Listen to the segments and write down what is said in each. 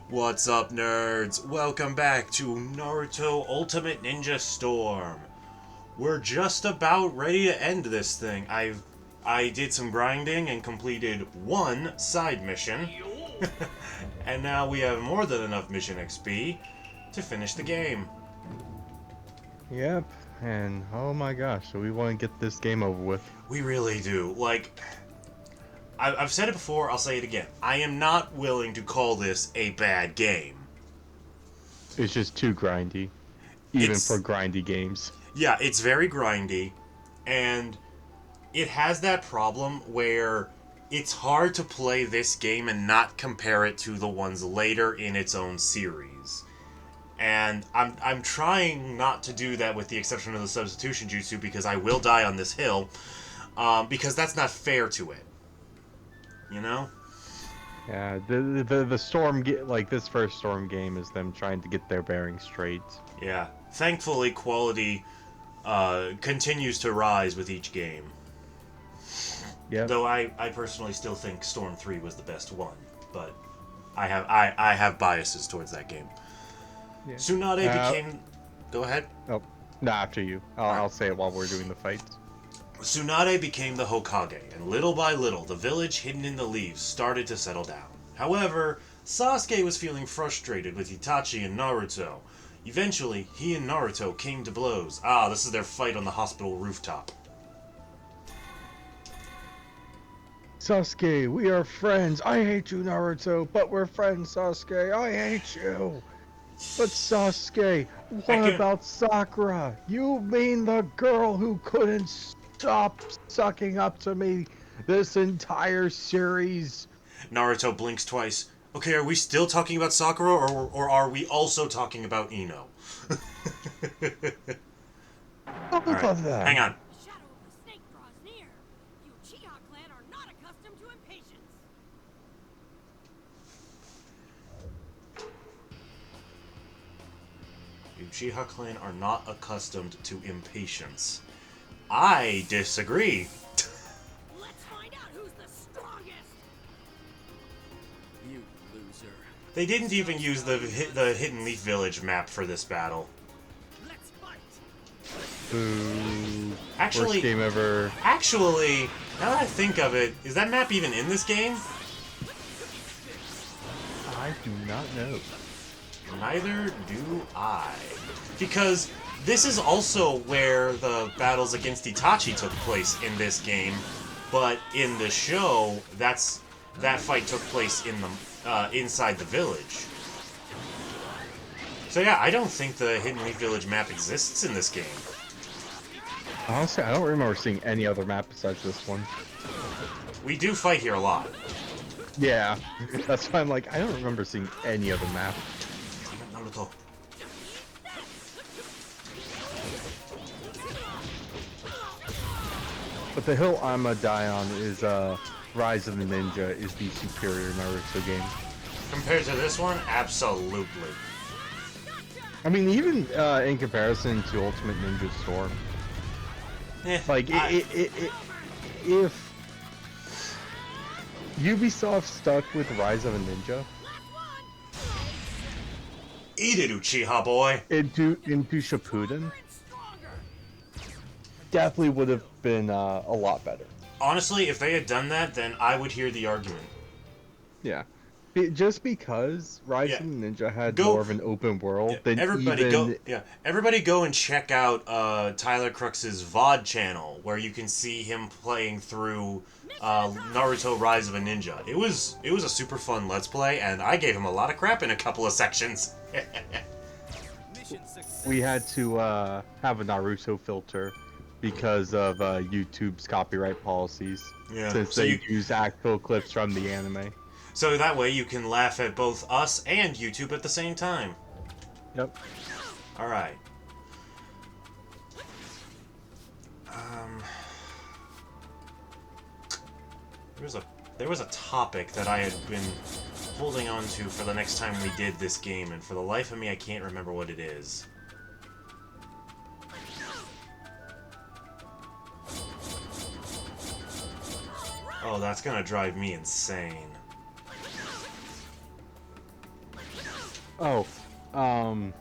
What's up, nerds? Welcome back to Naruto Ultimate Ninja Storm. We're just about ready to end this thing. I did some grinding and completed one side mission, and now we have more than enough mission XP to finish the game. Yep, and oh my gosh, so we want to get this game over with. We really do. I've said it before, I'll say it again. I am not willing to call this a bad game. It's just too grindy, even for grindy games. Yeah, it's very grindy, and it has that problem where it's hard to play this game and not compare it to the ones later in its own series. And I'm trying not to do that with the exception of the substitution jutsu because I will die on this hill, because that's not fair to it. You know? Yeah, the storm like this first storm game is them trying to get their bearings straight. Yeah. Thankfully, quality continues to rise with each game. Yeah. Though I personally still think Storm 3 was the best one, but I have biases towards that game. Yeah. Tsunade became. Go ahead. Oh, no, after you. I'll say it while we're doing the fight. Tsunade became the Hokage, and little by little, the village hidden in the leaves started to settle down. However, Sasuke was feeling frustrated with Itachi and Naruto. Eventually, he and Naruto came to blows. This is their fight on the hospital rooftop. Sasuke, we are friends. I hate you, Naruto, but we're friends, Sasuke. I hate you. But Sasuke, what about Sakura? You mean the girl who couldn't stop sucking up to me this entire series? Naruto blinks twice. Okay, are we still talking about Sakura, or are we also talking about Ino? Both of them. Hang on. The shadow of the snake draws near. You Uchiha clan are not accustomed to impatience. Uchiha clan are not accustomed to impatience. I disagree. Let's find out who's the strongest. You loser. They didn't even use the Hidden Leaf Village map for this battle. Let's fight. Boo. Actually, Worst game ever. Actually, now that I think of it, is that map even in this game? I do not know. Neither do I. Because this is also where the battles against Itachi took place in this game, but in the show, that fight took place in the inside the village. So yeah, I don't think the Hidden Leaf Village map exists in this game. Honestly, I don't remember seeing any other map besides this one. We do fight here a lot. Yeah, that's why I'm like, I don't remember seeing any other map. Naruto. But the hill I'ma die on is Rise of the Ninja is the superior Naruto game. Compared to this one, absolutely. I mean, even in comparison to Ultimate Ninja Storm, like if Ubisoft stuck with Rise of a Ninja Eat it, Uchiha boy. into Shippuden, definitely would have been a lot better. Honestly, if they had done that, then I would hear the argument. Yeah. Just because Rise of the Ninja had more of an open world than everybody go and check out Tyler Crux's VOD channel where you can see him playing through Naruto Rise of a Ninja. It was a super fun Let's Play, and I gave him a lot of crap in a couple of sections. We had to have a Naruto filter because of YouTube's copyright policies, since so they use actual clips from the anime. So that way you can laugh at both us and YouTube at the same time. Yep. Alright. There was a topic that I had been holding on to for the next time we did this game, and for the life of me I can't remember what it is. Oh, that's gonna drive me insane. Oh, um,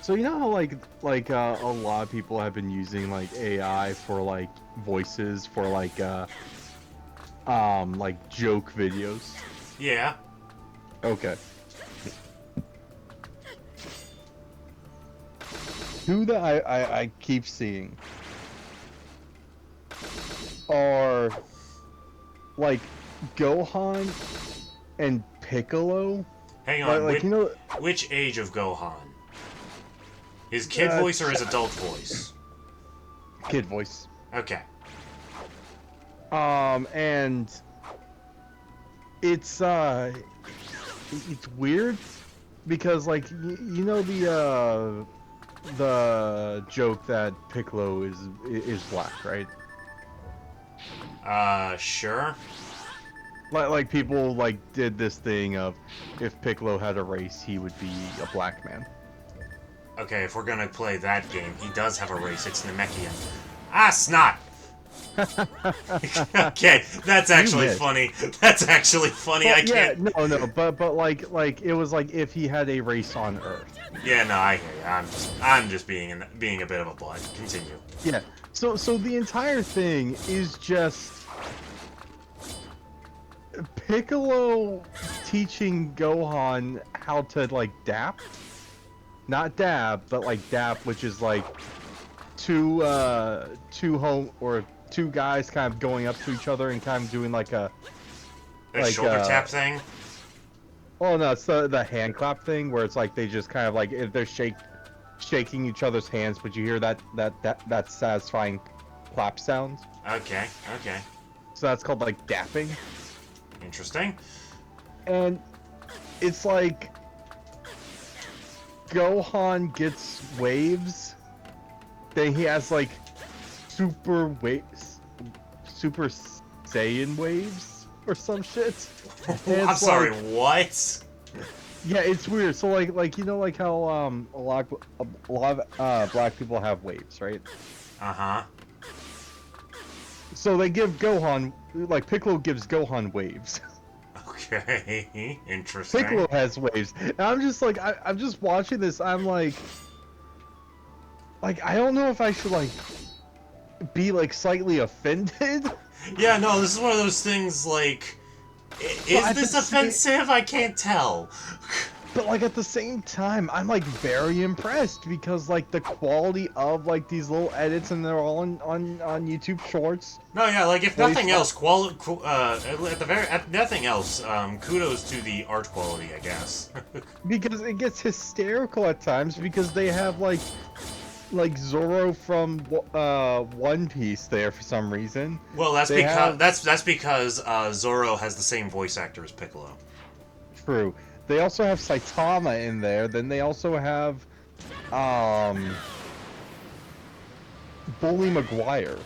so you know how a lot of people have been using like AI for like voices for like joke videos. Yeah. Okay. Two that I keep seeing are like Gohan and Piccolo. Hang Like, on. like you know, Which age of Gohan? His kid voice or his adult voice? kid voice. Okay. And it's weird because like you know the joke that Piccolo is black, right? Sure. Like people like did this thing of if Piccolo had a race, he would be a black man. Okay, if we're gonna play that game, he does have a race. It's Namekian. Ah, snot! Okay, that's actually missed. funny. That's actually funny. I Yeah, can't. no, but like it was like if he had a race on Earth. Yeah, no, I hear you. I'm just being a bit of a butt. Continue. Yeah. So the entire thing is just Piccolo teaching Gohan how to like dap. Not dab, but like dap, which is like two guys kind of going up to each other and kind of doing like a Shoulder tap thing. oh no, it's the hand clap thing where it's like they just kind of like if they're shaking each other's hands, but you hear that satisfying clap sound. Okay, okay. So that's called like dapping. Interesting. And it's like Gohan gets waves, then he has like super Saiyan waves or some shit. And I'm it's sorry. like- What? yeah, it's weird. So like you know like how a lot of black people have waves, right? Uh huh. So they give Gohan like Piccolo gives Gohan waves. Okay. Interesting. Piccolo has waves. And I'm just like I'm just watching this. I'm like I don't know if I should like be like slightly offended. Yeah, no, this is one of those things like. Is at this the same- offensive? I can't tell. But like at the same time, I'm like very impressed because like the quality of like these little edits and they're all on YouTube Shorts. No, yeah, like if Well, nothing he's- else, nothing else, kudos to the art quality, I guess. Because it gets hysterical at times because they have like Zoro from One Piece there for some reason. Well, that's They because have- that's because Zoro has the same voice actor as Piccolo. True. They also have Saitama in there. Then they also have Bully Maguire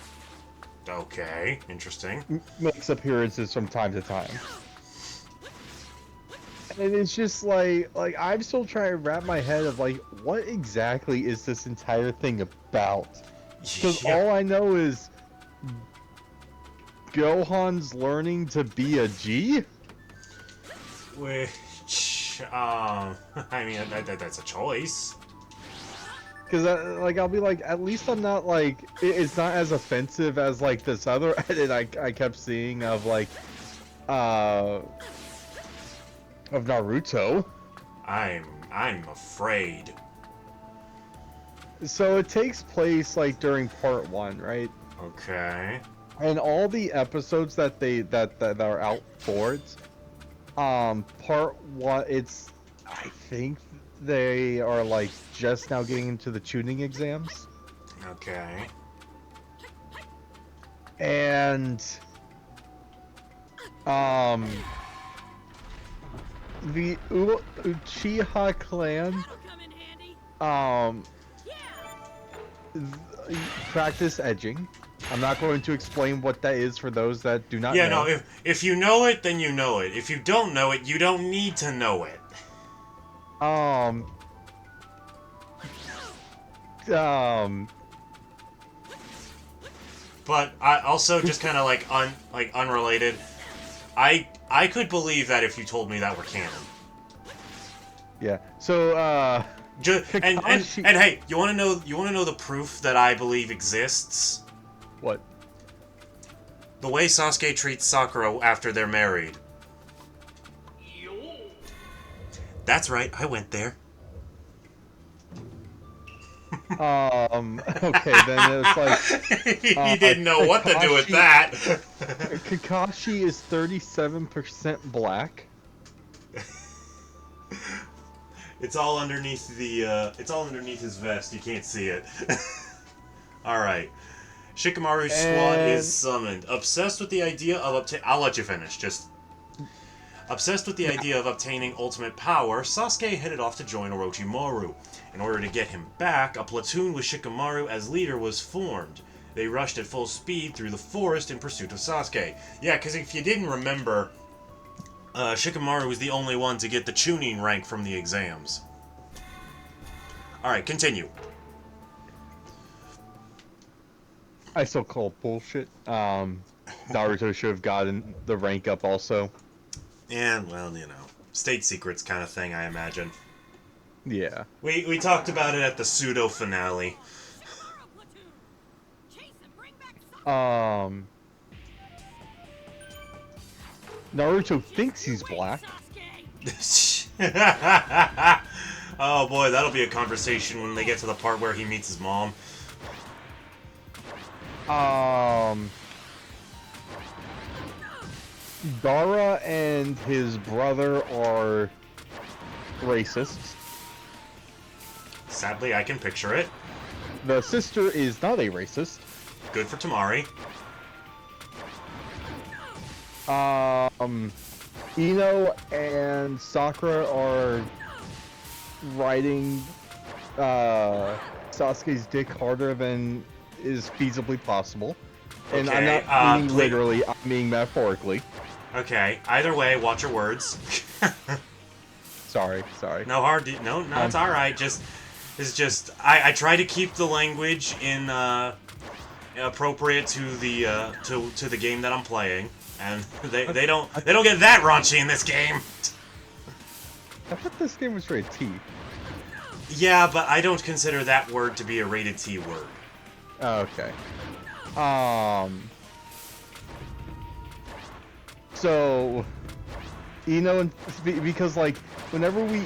Okay, interesting. makes appearances from time to time. And it's just like I'm still trying to wrap my head of like what exactly is this entire thing about? Because Yeah. all I know is Gohan's learning to be a G. Which, I mean, that's a choice. Because like I'll be like, at least I'm not like it's not as offensive as like this other edit I kept seeing of like of Naruto. I'm afraid. So it takes place like during part 1, right? Okay. And all the episodes that are out for it, part 1, it's I think they are like just now getting into the tuning exams. Okay. And the Uchiha clan That'll come in handy. Yeah. Practice edging. I'm not going to explain what that is for those that do not Yeah, know. no, if you know it, then you know it. If you don't know it, you don't need to know it. But I also just kind of like unrelated. I could believe that if you told me that were canon. Yeah. So, Kakashi... And hey, you want to know the proof that I believe exists? What? The way Sasuke treats Sakura after they're married. That's right, I went there. Okay, then it's like... He didn't know what to do with that. Kakashi is 37% black. It's all underneath it's all underneath his vest. You can't see it. Alright. Shikamaru's squad is summoned. Obsessed with the idea of I'll let you finish, just... Obsessed with the idea of obtaining ultimate power, Sasuke headed off to join Orochimaru. In order to get him back, a platoon with Shikamaru as leader was formed. They rushed at full speed through the forest in pursuit of Sasuke. Yeah, because if you didn't remember, Shikamaru was the only one to get the Chunin rank from the exams. Alright, continue. I still call it bullshit. Naruto should have gotten the rank up also. And, well, you know, state secrets kind of thing, I imagine. Yeah. We talked about it at the pseudo finale. Naruto thinks he's black. Oh boy, that'll be a conversation when they get to the part where he meets his mom. Dara and his brother are racists. Sadly, I can picture it. The sister is not a racist. Good for Tamari. Ino and Sakura are riding Sasuke's dick harder than is feasibly possible. And I'm Okay, not meaning literally, I'm meaning metaphorically. Okay, either way, watch your words. Sorry. No hard, no, it's alright, I try to keep the language in, appropriate to the, to the game that I'm playing, and they don't get that raunchy in this game! I thought this game was rated T. Yeah, but I don't consider that word to be a rated T word. Okay. So, because like whenever we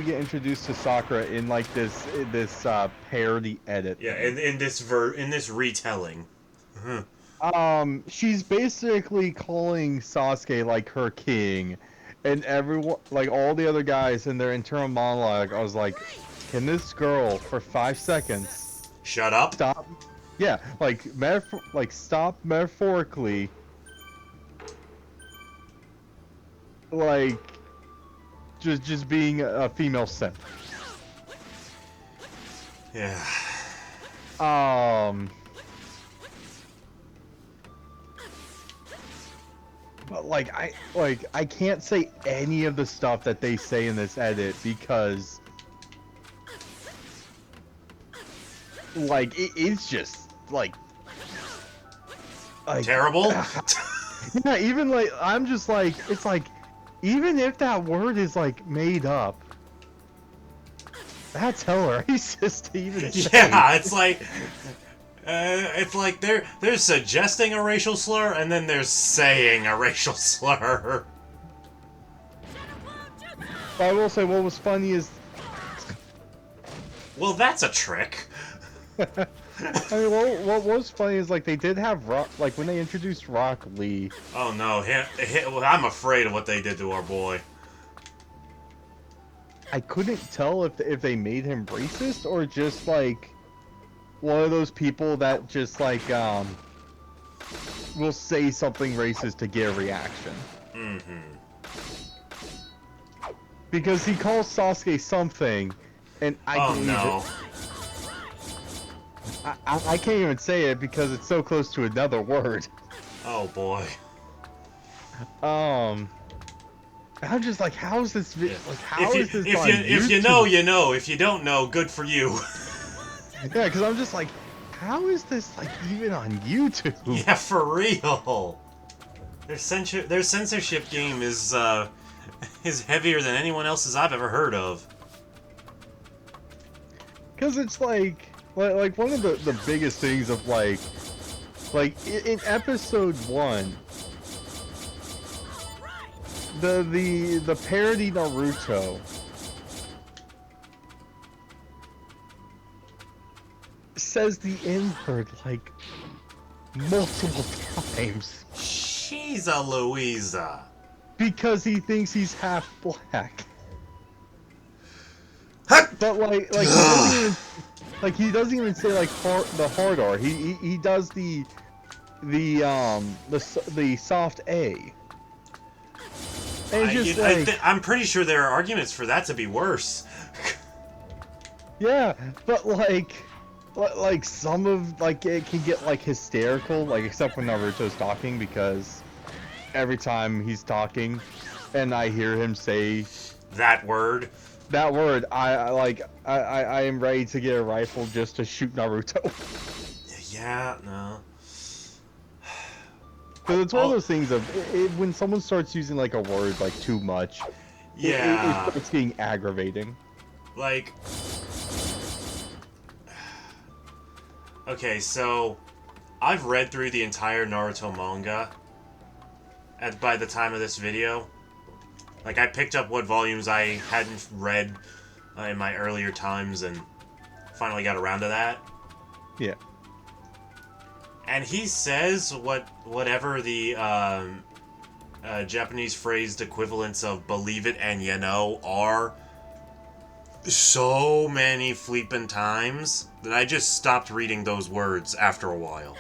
get introduced to Sakura in like this parody edit. Yeah, in this retelling. She's basically calling Sasuke like her king, and everyone, like all the other guys in their internal monologue, I was like, can this girl for 5 seconds shut up? stop? Yeah, stop metaphorically. Like, just being a female simp. Yeah. But I can't say any of the stuff that they say in this edit because it's just like terrible. Yeah, even like I'm just like it's like even if that word is like made up, that's hella racist to even say. Yeah, it's like they're suggesting a racial slur and then they're saying a racial slur. But I will say what was funny is, well, that's a trick. I mean, what was funny is like they did have Rock, like when they introduced Rock Lee. Oh no, I'm afraid of what they did to our boy. I couldn't tell if they made him racist or just like one of those people that just like will say something racist to get a reaction. Mm-hmm. Because he calls Sasuke something, and I I can't even say it because it's so close to another word. Oh boy. I'm just like, how is this? Like, how is this? If you know, you know. If you don't know, good for you. Yeah, because I'm just like, how is this like even on YouTube? Yeah, for real. Their censorship game is heavier than anyone else's I've ever heard of. Because it's like one of the biggest things of like in episode 1, the parody Naruto says the N-word like multiple times She's a Louisa. because he thinks he's half black. Huh. But he doesn't even say like the hard R. He does the soft A. And it's just I'm pretty sure there are arguments for that to be worse. yeah, but like some of it can get like hysterical, like except when Naruto's talking, because every time he's talking and I hear him say That word. I am ready to get a rifle just to shoot Naruto. Yeah, no. Because it's one of those things of when someone starts using like a word like too much, Yeah. it starts getting aggravating. Like, okay, so I've read through the entire Naruto manga by the time of this video. Like, I picked up what volumes I hadn't read in my earlier times and finally got around to that. Yeah. And he says whatever the Japanese phrased equivalents of believe it and you know are so many flippin' times that I just stopped reading those words after a while.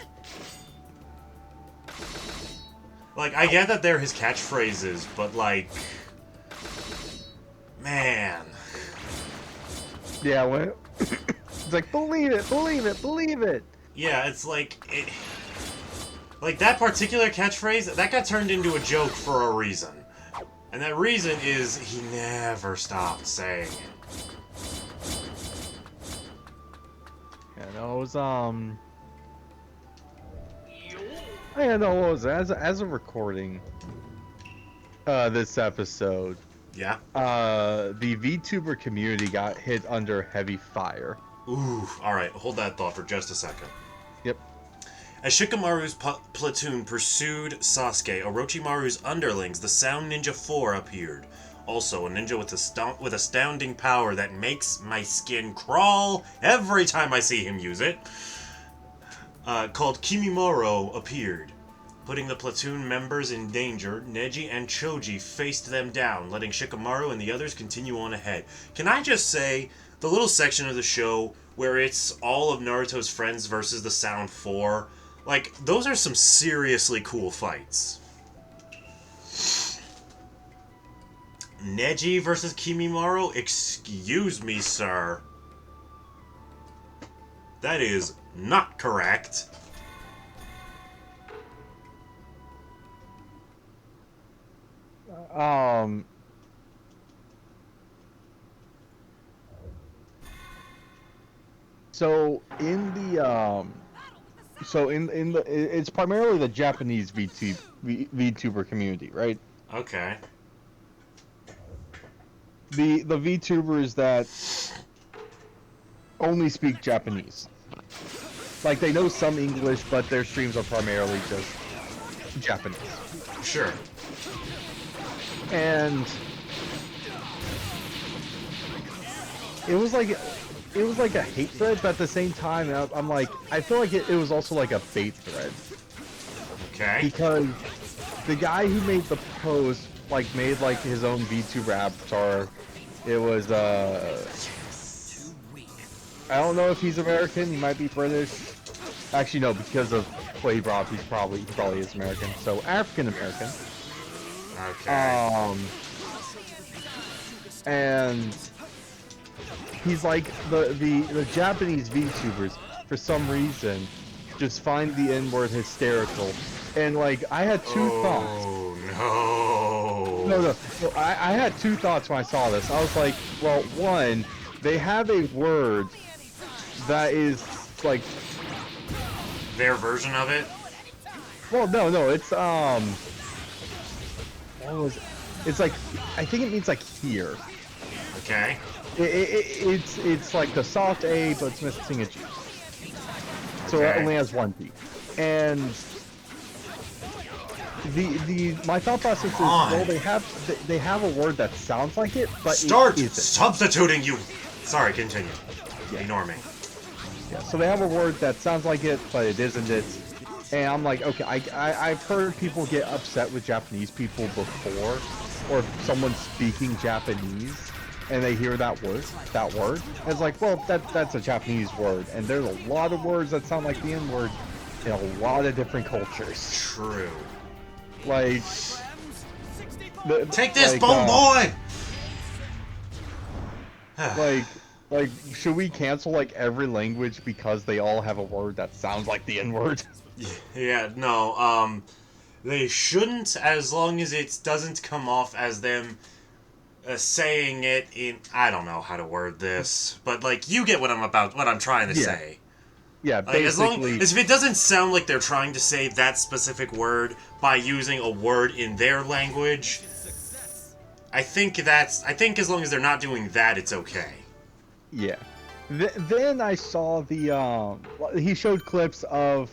Like, I get that they're his catchphrases, but like, man. Yeah, when it's like believe it, believe it, believe it. Yeah, it's like like that particular catchphrase that got turned into a joke for a reason, and that reason is he never stopped saying it. Yeah, no, it was I know what was it? As a recording this episode. Yeah. The VTuber community got hit under heavy fire. Ooh. All right. Hold that thought for just a second. Yep. As Shikamaru's platoon pursued Sasuke, Orochimaru's underlings, the Sound Ninja 4, appeared. Also, a ninja with astounding power that makes my skin crawl every time I see him use it, called Kimimaro, appeared. Putting the platoon members in danger, Neji and Choji faced them down, letting Shikamaru and the others continue on ahead. Can I just say, the little section of the show where it's all of Naruto's friends versus the Sound 4, like, those are some seriously cool fights. Neji versus Kimimaro? Excuse me, sir. That is not correct. So in the it's primarily the Japanese VTuber community, right? Okay. The VTubers that only speak Japanese. Like, they know some English, but their streams are primarily just Japanese. Sure. And it was like a hate thread, but at the same time, I'm like, I feel like it was also like a bait thread. Okay. Because the guy who made the post, like, made like his own VTuber avatar. It was I don't know if he's American. He might be British. Actually, no, because of what he brought up, he probably is American. So African American. Okay. And he's like the Japanese VTubers for some reason just find the N-word hysterical, and like I had two thoughts. Oh no. No, I had two thoughts when I saw this. I was like, well, one, they have a word that is like Their version of it? well, no, it's what was it? It's like I think it means like here. Okay. It's like the soft A, but it's missing a G. So it Okay. only has one G. And my thought process is, on. well, they have a word that sounds like it, but Start it isn't. substituting, you. Sorry, continue. Yeah. Ignore me. Yeah, so they have a word that sounds like it, but it isn't it. And I'm like, okay, I've heard people get upset with Japanese people before, or if someone's speaking Japanese and they hear that word. And it's like, well, that's a Japanese word, and there's a lot of words that sound like the N word in a lot of different cultures. True. Like, Take this, like, bone boy! like, should we cancel like every language because they all have a word that sounds like the N word? Yeah, no, they shouldn't, as long as it doesn't come off as them saying it in, I don't know how to word this, but like, you get what I'm trying to Yeah. say. Yeah, Like, as long basically. as if it doesn't sound like they're trying to say that specific word by using a word in their language, I think as long as they're not doing that, it's okay. Yeah. Then I saw he showed clips of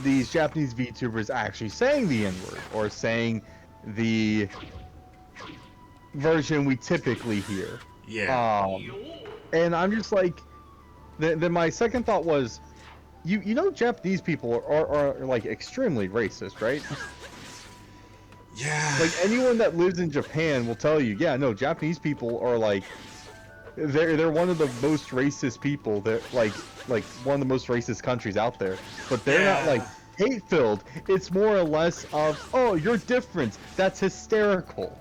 these Japanese VTubers actually saying the N-word, or saying the version we typically hear. Yeah. And I'm just like, then my second thought was, you know Japanese people are like extremely racist, right? Yeah. Like anyone that lives in Japan will tell you, yeah, no, Japanese people are like, they're one of the most racist people. They're like one of the most racist countries out there. But they're not Yeah. like hate-filled. It's more or less of, oh, you're different. That's hysterical.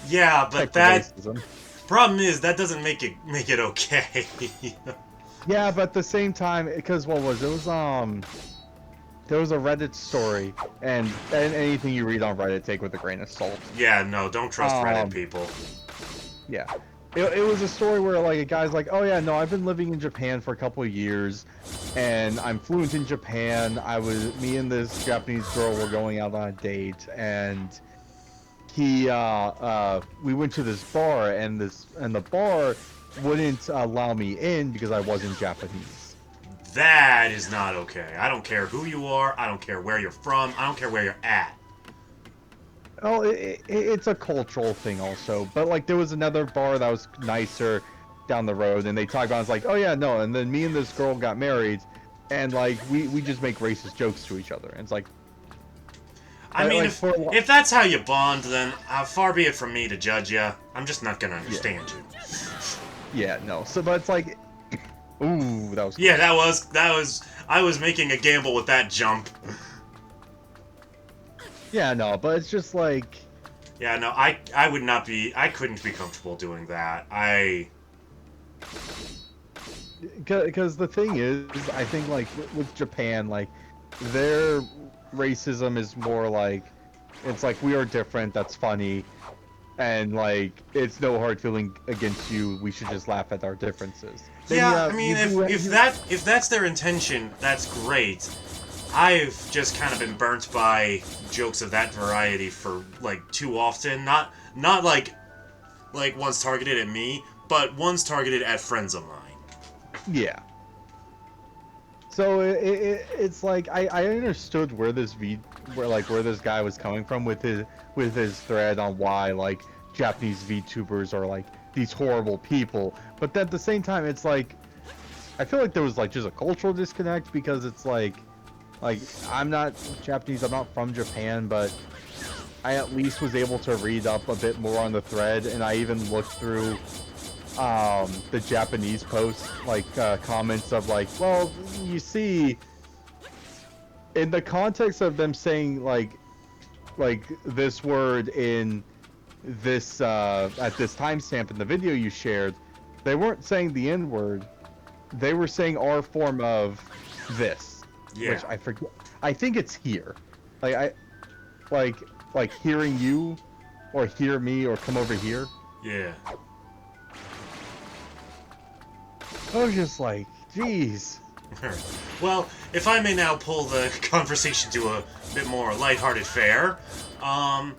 Yeah, type but of that racism. problem is that doesn't make it okay. Yeah, but at the same time, because what was it? It was there was a Reddit story, and anything you read on Reddit, take with a grain of salt. Yeah, no, don't trust Reddit Um, people. Yeah. It was a story where like a guy's like, oh yeah, no, I've been living in Japan for a couple of years, and I'm fluent in Japan. Me and this Japanese girl were going out on a date, and we went to this bar, and the bar wouldn't allow me in because I wasn't Japanese. That is not okay. I don't care who you are. I don't care where you're from. I don't care where you're at. Oh, it's a cultural thing also, but like there was another bar that was nicer down the road, and they talked about it's like, oh yeah, no, and then me and this girl got married, and like we just make racist jokes to each other, and it's like, I mean, like, if that's how you bond, then far be it from me to judge you. I'm just not gonna understand you. yeah, no, so but it's like, ooh, that was Yeah, that was. I was making a gamble with that jump. yeah, no, but it's just like, Yeah, no, I would not be. I couldn't be comfortable doing that. because the thing is, I think like with Japan, like their racism is more like, it's like we are different, that's funny, and like it's no hard feeling against you, we should just laugh at our differences. Then Yeah, I mean, if that's their intention, that's great. I've just kind of been burnt by jokes of that variety for like too often. Not like ones targeted at me, but ones targeted at friends of mine. Yeah. So it's like I understood where this guy was coming from with his thread on why like Japanese VTubers are like these horrible people, but at the same time it's like I feel like there was like just a cultural disconnect, because it's like I'm not Japanese, I'm not from Japan, but I at least was able to read up a bit more on the thread, and I even looked through the Japanese posts, like comments of like, well, you see, in the context of them saying like this word in this at this timestamp in the video you shared, they weren't saying the N word, they were saying our form of this. Yeah. Which I forget. I think it's here. Like hearing you, or hear me, or come over here. Yeah. I was just like, jeez. Well, if I may now pull the conversation to a bit more lighthearted fare, I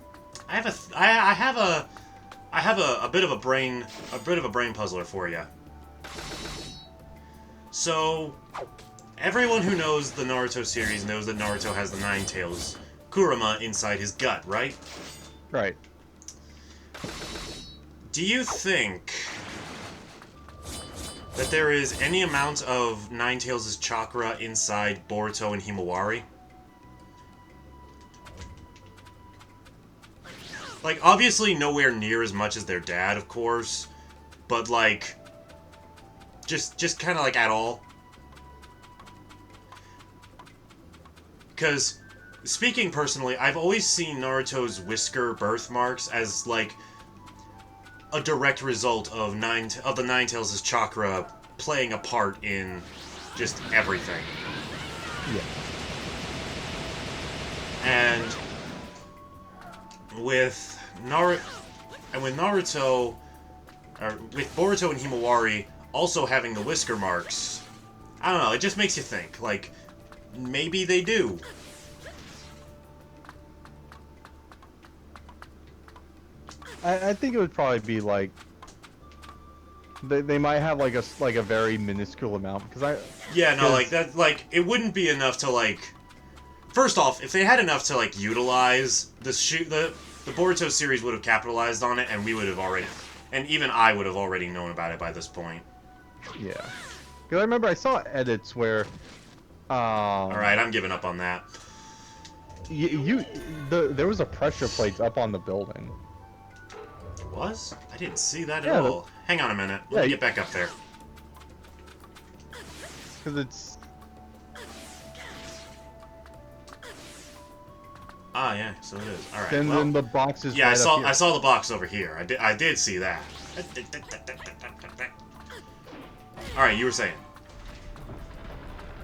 I have a bit of a brain puzzler for you. So, everyone who knows the Naruto series knows that Naruto has the Nine Tails Kurama inside his gut, right? Right. Do you think that there is any amount of Nine Tails' chakra inside Boruto and Himawari? Like, obviously nowhere near as much as their dad, of course, but, like, just kind of, like, at all. Because, speaking personally, I've always seen Naruto's whisker birthmarks as, like, a direct result of the Nine Tails' chakra playing a part in just everything. Yeah. And with Naruto, or with Boruto and Himawari also having the whisker marks, I don't know, it just makes you think, like, maybe they do. I think it would probably be like they might have like a very minuscule amount because Yeah, no, like that, like it wouldn't be enough to like. First off, if they had enough to like utilize the Boruto series would have capitalized on it, and we would have already, and even I would have already known about it by this point. Yeah, because I remember I saw edits where. All right, I'm giving up on that. There was a pressure plate up on the building. Was? I didn't see that at all. Hang on a minute. Let me get back up there. Because it's... Ah, yeah, so it is. Alright, then the box is yeah, right up here. I saw the box over here. I did see that. Alright, you were saying.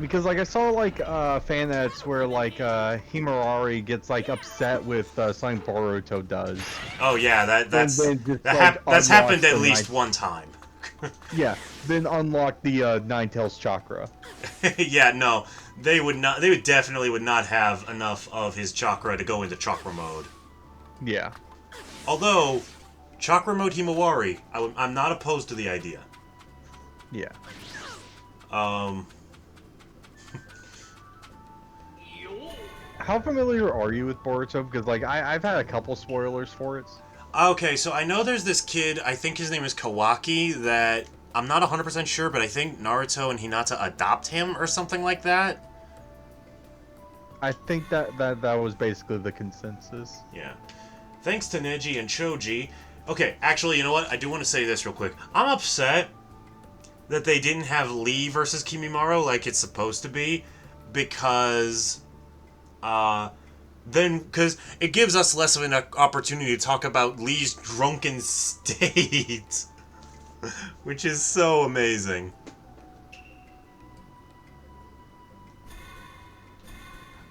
Because, like, I saw, like, fan edits where, like, Himawari gets, like, upset with something Boruto does. Oh, yeah, that's happened at least one time. Yeah, then unlock the Nine Tails chakra. Yeah, no, they would definitely not have enough of his chakra to go into chakra mode. Yeah. Although, chakra mode Himawari, I'm not opposed to the idea. Yeah. How familiar are you with Boruto? Because, like, I've had a couple spoilers for it. Okay, so I know there's this kid, I think his name is Kawaki, that I'm not 100% sure, but I think Naruto and Hinata adopt him or something like that. I think that was basically the consensus. Yeah. Thanks to Neji and Choji. Okay, actually, you know what? I do want to say this real quick. I'm upset that they didn't have Lee versus Kimimaro like it's supposed to be, because because it gives us less of an opportunity to talk about Lee's drunken state, which is so amazing.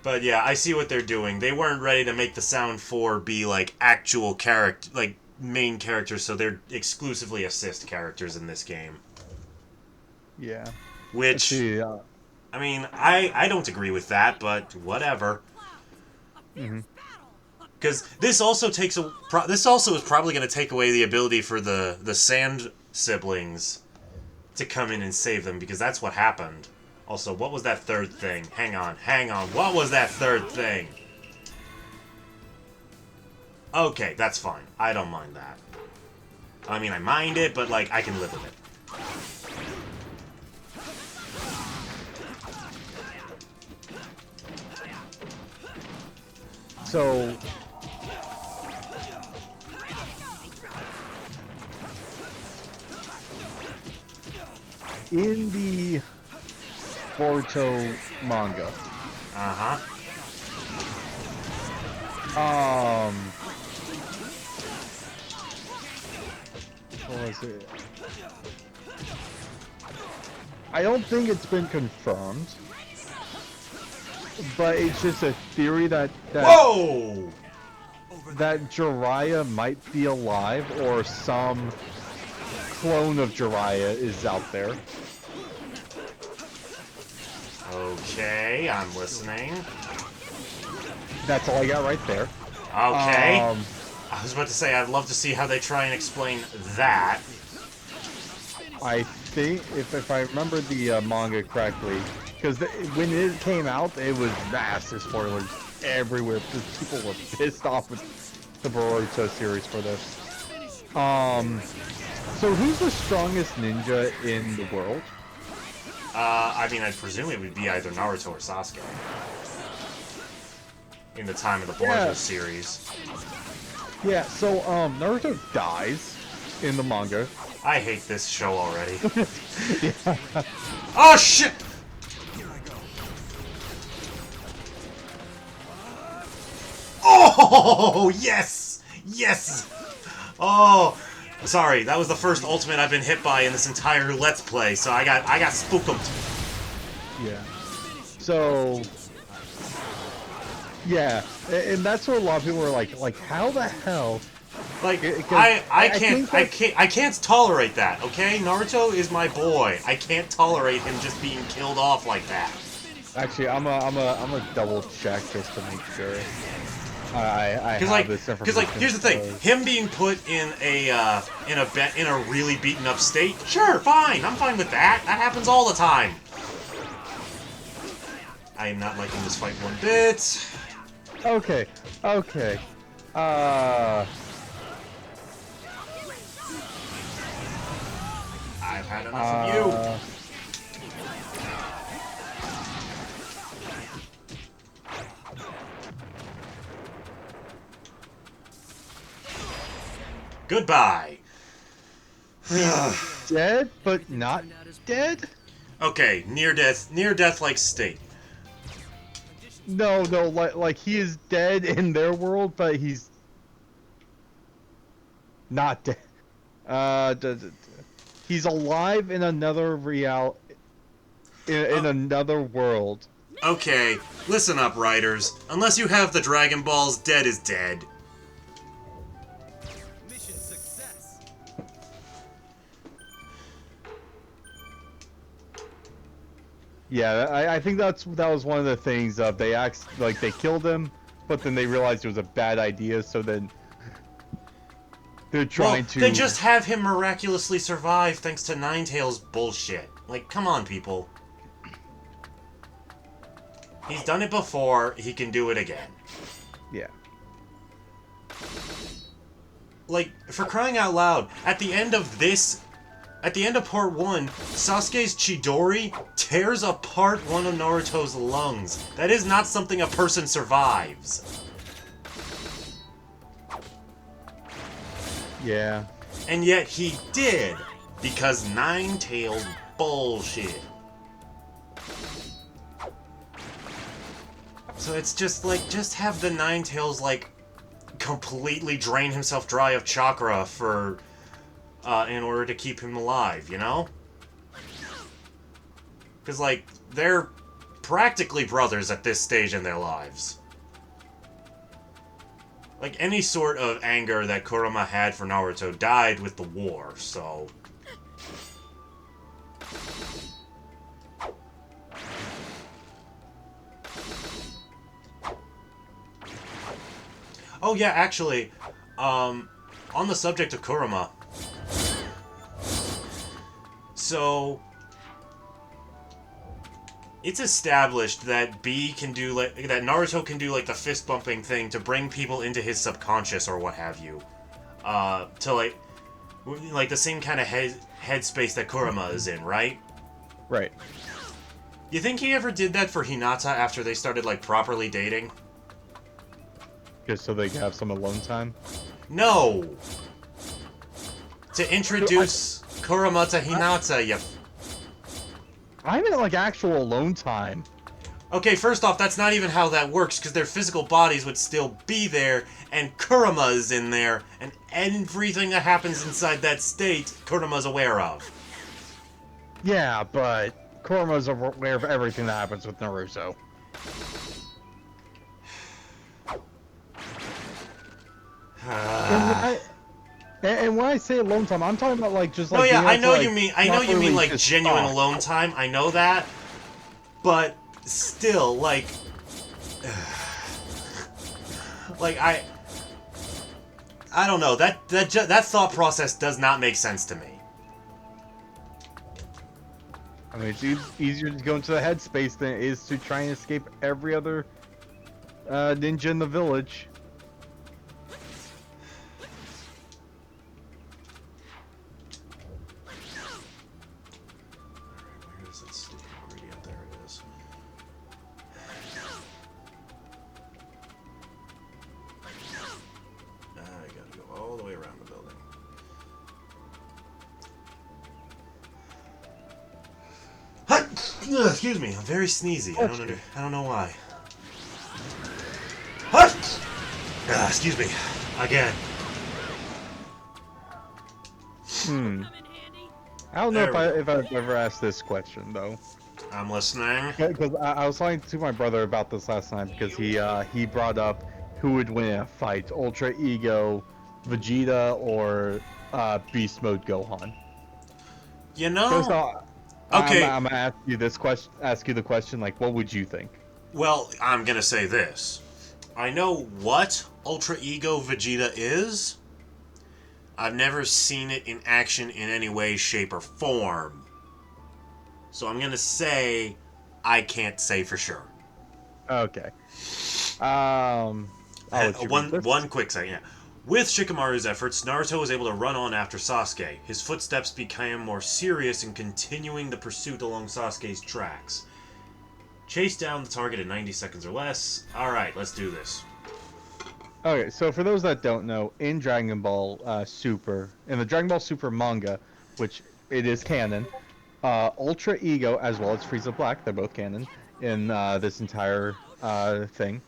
But yeah, I see what they're doing. They weren't ready to make the Sound 4 be like actual character, like main characters, so they're exclusively assist characters in this game. Yeah. Which, I mean, I don't agree with that, but whatever. Because this also is probably going to take away the ability for the Sand siblings to come in and save them, because that's what happened. Also, what was that third thing? Hang on. What was that third thing? Okay, that's fine. I don't mind that. I mean, I mind it, but, like, I can live with it. So... in the Boruto manga, what was it? I don't think it's been confirmed, but it's just a theory that Whoa! that Jiraiya might be alive, or some clone of Jiraiya is out there. Okay, I'm listening. That's all I got right there. Okay. I was about to say, I'd love to see how they try and explain that. I think, if I remember the manga correctly, because when it came out, it was massive spoilers everywhere because people were pissed off with the Boruto series for this. So who's the strongest ninja in the world? I mean, I'd presume it would be either Naruto or Sasuke. In the time of the Boruto series. Yeah, so Naruto dies in the manga. I hate this show already. Yeah. Oh shit! Oh yes! Yes! Oh, sorry, that was the first ultimate I've been hit by in this entire Let's Play, so I got spookumed. Yeah. So yeah, and that's what a lot of people were like, how the hell? Like, Because I can't tolerate that, okay? Naruto is my boy. I can't tolerate him just being killed off like that. Actually, I'm a double check just to make sure. I have this information. Because like, here's the thing: him being put in a really beaten up state. Sure, fine. I'm fine with that. That happens all the time. I am not liking this fight one bit. Okay. I've had enough of you. Goodbye. Dead, but not dead? Okay, near death-like state. No, like he is dead in their world, but he's not dead. He's alive in another in another world. Okay, listen up, writers. Unless you have the Dragon Balls, dead is dead. Mission success. Yeah, I think that was one of the things. They they killed him, but then they realized it was a bad idea. So then they're trying to. They just have him miraculously survive thanks to Ninetales bullshit. Like, come on, people. He's done it before. He can do it again. Yeah. Like, for crying out loud, at the end of part 1, Sasuke's Chidori tears apart one of Naruto's lungs. That is not something a person survives. Yeah. And yet he did, because Ninetales bullshit. So it's just like, just have the Ninetales, like, completely drain himself dry of chakra for, in order to keep him alive, you know? Because, like, they're practically brothers at this stage in their lives. Like, any sort of anger that Kurama had for Naruto died with the war, so... Oh yeah, actually, on the subject of Kurama, so it's established that that Naruto can do like the fist bumping thing to bring people into his subconscious or what have you, to like the same kind of headspace that Kurama is in, right? Right. You think he ever did that for Hinata after they started like properly dating? Just so they can have some alone time? No! To introduce Kurama to Hinata, you... I mean, like, actual alone time. Okay, first off, that's not even how that works, because their physical bodies would still be there, and Kurama is in there, and everything that happens inside that state, Kurama's aware of. Yeah, but Kurama's aware of everything that happens with Naruto. And when I say alone time, I'm talking about like just like. Oh yeah, I know to, you mean. I know you mean like genuine talk. alone time. I know that, but still, like, I don't know. That thought process does not make sense to me. I mean, it's easier to go into the headspace than it is to try and escape every other ninja in the village. Where is that stupid ingredient? There it is. I gotta go all the way around the building. Excuse me, I'm very sneezy. I don't know why. Excuse me. Again. Hmm. Come in handy. I don't know There if I've ever asked this question though. I'm listening. Because I was talking to my brother about this last night because he brought up who would win in a fight, Ultra Ego, Vegeta, or Beast Mode Gohan. You know. So, Okay. I'm gonna ask you this question. Ask you the question, like, what would you think? Well, I'm gonna say this. I know what Ultra Ego Vegeta is. I've never seen it in action in any way, shape, or form. So I'm gonna say I can't say for sure. Okay. I'll let you read this. One quick second, yeah. With Shikamaru's efforts, Naruto was able to run on after Sasuke. His footsteps became more serious in continuing the pursuit along Sasuke's tracks. Chase down the target in 90 seconds or less. Alright, let's do this. Okay, so for those that don't know, in Dragon Ball Super, in the Dragon Ball Super manga, which it is canon, Ultra Ego as well as Frieza Black, they're both canon in this entire thing.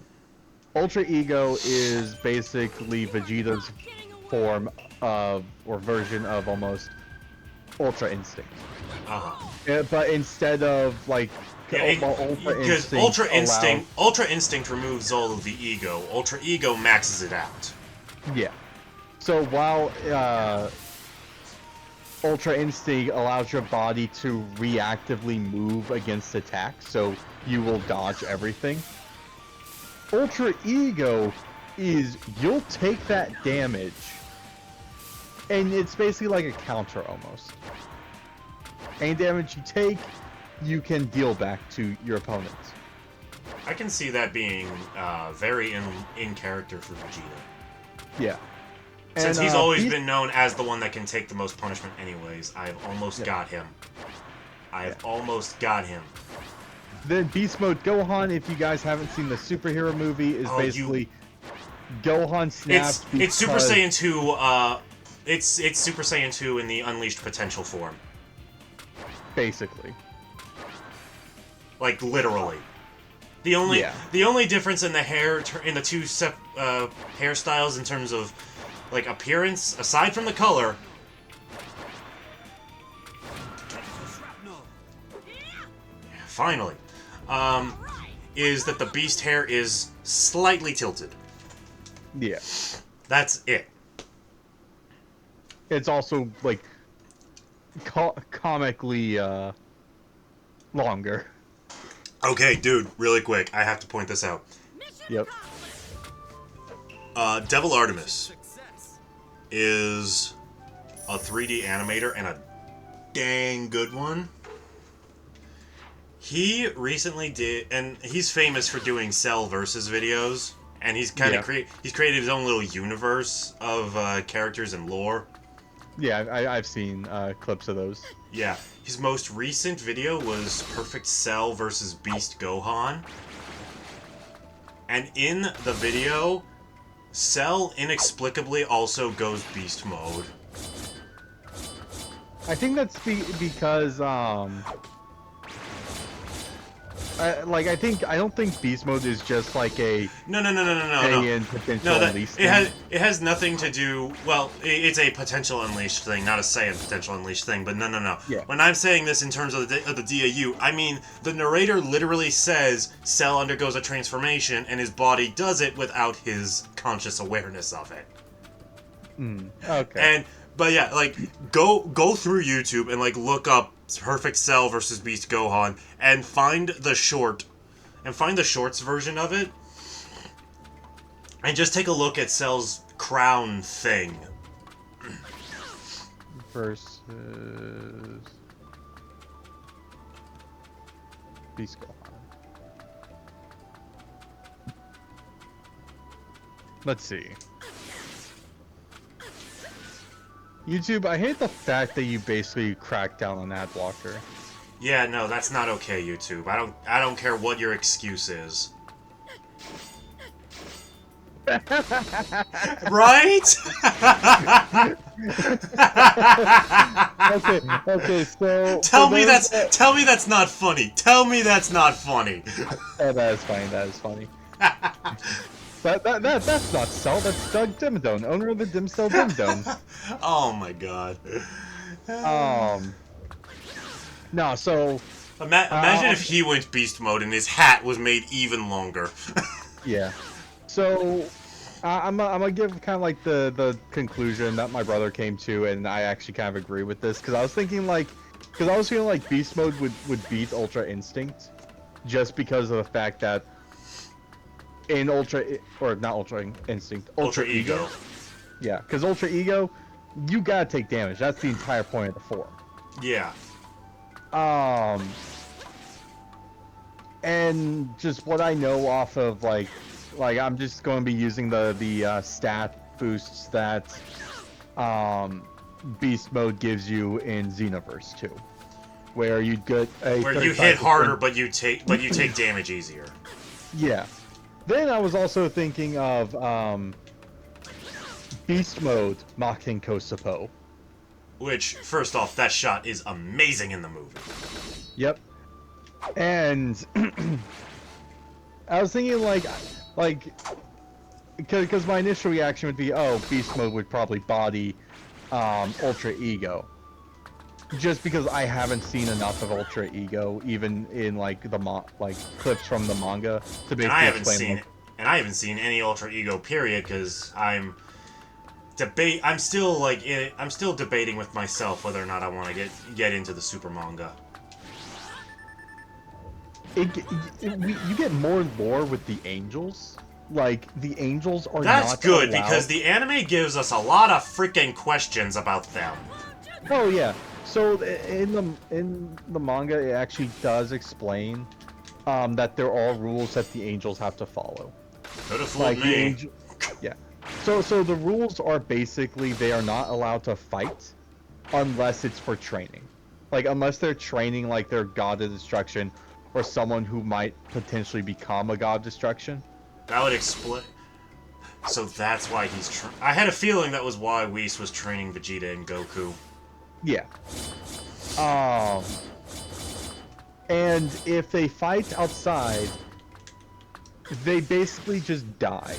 Ultra Ego is basically Vegeta's form of, or version of almost Ultra Instinct. Uh-huh. But instead of like Because Ultra Instinct removes all of the ego. Ultra Ego maxes it out. Yeah. So while Ultra Instinct allows your body to reactively move against attacks, so you will dodge everything. Ultra Ego is you'll take that damage, and it's basically like a counter almost. Any damage you take, you can deal back to your opponents. I can see that being very in character for Vegeta. Yeah. Since And, he's always been known as the one that can take the most punishment anyways, I've almost Yeah. got him. I've almost got him. Then Beast Mode Gohan, if you guys haven't seen the superhero movie, is basically Gohan snaps. It's Super Saiyan 2, it's Super Saiyan 2 in the Unleashed Potential form. Basically. Like, literally. The only difference in the hair, in the two hairstyles in terms of, like, appearance, aside from the color... Finally. Is that the Beast hair is slightly tilted. Yeah. That's it. It's also, like, comically, longer. Okay, dude, really quick, I have to point this out. Yep. Devil Artemis is a 3D animator and a dang good one. He recently did, and he's famous for doing Cell versus videos, and he's kind of he's created his own little universe of characters and lore. Yeah, I've seen clips of those. Yeah, his most recent video was Perfect Cell versus Beast Gohan. And in the video, Cell inexplicably also goes Beast Mode. I think that's because, I don't think Beast Mode is just like a No. potential No, unleashed it has nothing to do. Well, it's a potential unleashed thing, not a Saiyan potential unleashed thing. But no. Yeah. When I'm saying this in terms of the DAU, I mean the narrator literally says Cell undergoes a transformation, and his body does it without his conscious awareness of it. Okay. But yeah, like go through YouTube and like look up Perfect Cell versus Beast Gohan and find the shorts version of it, and just take a look at Cell's crown thing. Versus Beast Gohan. Let's see. YouTube, I hate the fact that you basically cracked down on ad blocker. Yeah, no, that's not okay, YouTube. I don't care what your excuse is. Right? Okay, so tell me that's not funny. Tell me that's not funny. Oh, that is funny. That is funny. That's not Cell. That's Doug Dimmadome, owner of the Dimcell Dimmadome. Oh my god. No, so imagine if he went beast mode and his hat was made even longer. yeah. So I'm gonna give kind of like the conclusion that my brother came to, and I actually kind of agree with this because I was thinking because I was feeling like beast mode would beat Ultra Instinct, just because of the fact that in Ultra Instinct, Ultra Ego. Yeah, because Ultra Ego, you gotta take damage. That's the entire point of the form. Yeah. And just what I know off of like I'm just going to be using the stat boosts that Beast Mode gives you in Xenoverse 2, where you get where you hit harder but you take damage easier. Yeah. Then I was also thinking of Beast Mode Makin Kosopo. Which, first off, that shot is amazing in the movie. Yep. And I was thinking like because my initial reaction would be, oh, Beast Mode would probably body Ultra Ego, just because I haven't seen enough of Ultra Ego, even in like the clips from the manga to basically explain. And I haven't seen any Ultra Ego period because I'm still debating with myself whether or not I want to get into the super manga. You get more lore with the angels. Like, the angels are That's not good, allowed... because the anime gives us a lot of freaking questions about them. Oh, yeah. So, in the manga, it actually does explain that there are rules that the angels have to follow. Could have fooled me. Yeah. So the rules are basically they are not allowed to fight unless it's for training. Like, unless they're training like they're God of Destruction or someone who might potentially become a God of Destruction. That would explain... So that's why he's I had a feeling that was why Whis was training Vegeta and Goku. Yeah. And if they fight outside, they basically just die.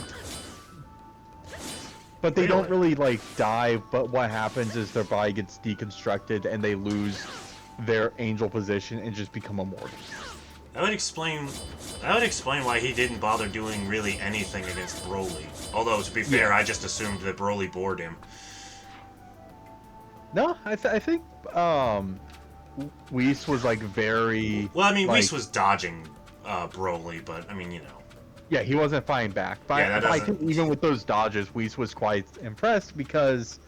But they don't really, like, die, but what happens is their body gets deconstructed and they lose their angel position and just become immortal. That would explain why he didn't bother doing really anything against Broly. Although, to be fair, I just assumed that Broly bored him. No, I think Whis was like very... Well, I mean, Whis was dodging Broly, but, I mean, you know. Yeah, he wasn't fighting back. But yeah, I think even with those dodges, Whis was quite impressed because...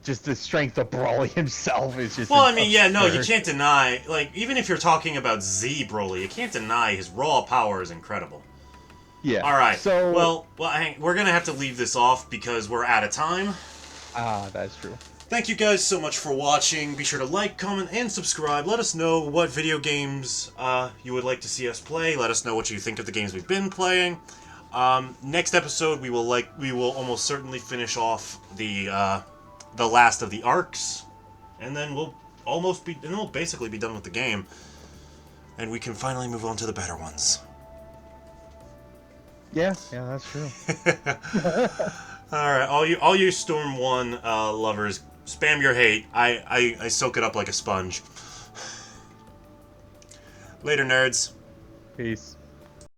just the strength of Broly himself is just... Well, I mean, yeah, no, you can't deny... Like, even if you're talking about Z Broly, you can't deny his raw power is incredible. Yeah. Alright, so... Well, we're gonna have to leave this off because we're out of time. Ah, that's true. Thank you guys so much for watching. Be sure to like, comment, and subscribe. Let us know what video games you would like to see us play. Let us know what you think of the games we've been playing. Next episode, we will almost certainly finish off the last of the arcs, and then we'll basically be done with the game, and we can finally move on to the better ones. Yeah, that's true. All right, all you Storm 1 lovers, spam your hate. I soak it up like a sponge. Later, nerds. Peace.